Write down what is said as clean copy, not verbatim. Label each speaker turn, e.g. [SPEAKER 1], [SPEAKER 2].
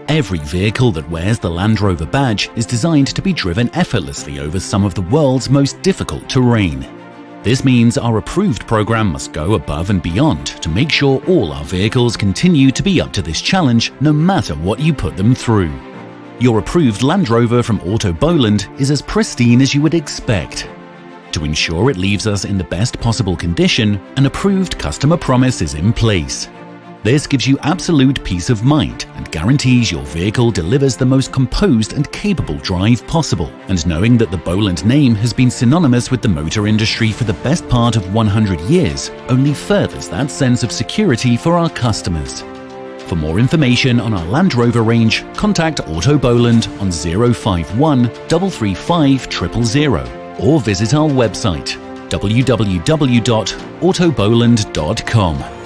[SPEAKER 1] Every vehicle that wears the Land Rover badge is designed to be driven effortlessly over some of the world's most difficult terrain. This means our approved program must go above and beyond to make sure all our vehicles continue to be up to this challenge no matter what you put them through. Your approved Land Rover from Autoboland is as pristine as you would expect. To ensure it leaves us in the best possible condition, an approved customer promise is in place. This gives you absolute peace of mind and guarantees your vehicle delivers the most composed and capable drive possible. And knowing that the Boland name has been synonymous with the motor industry for the best part of 100 years only furthers that sense of security for our customers. For more information on our Land Rover range, contact Autoboland on 051 335 000 or visit our website www.autoboland.com.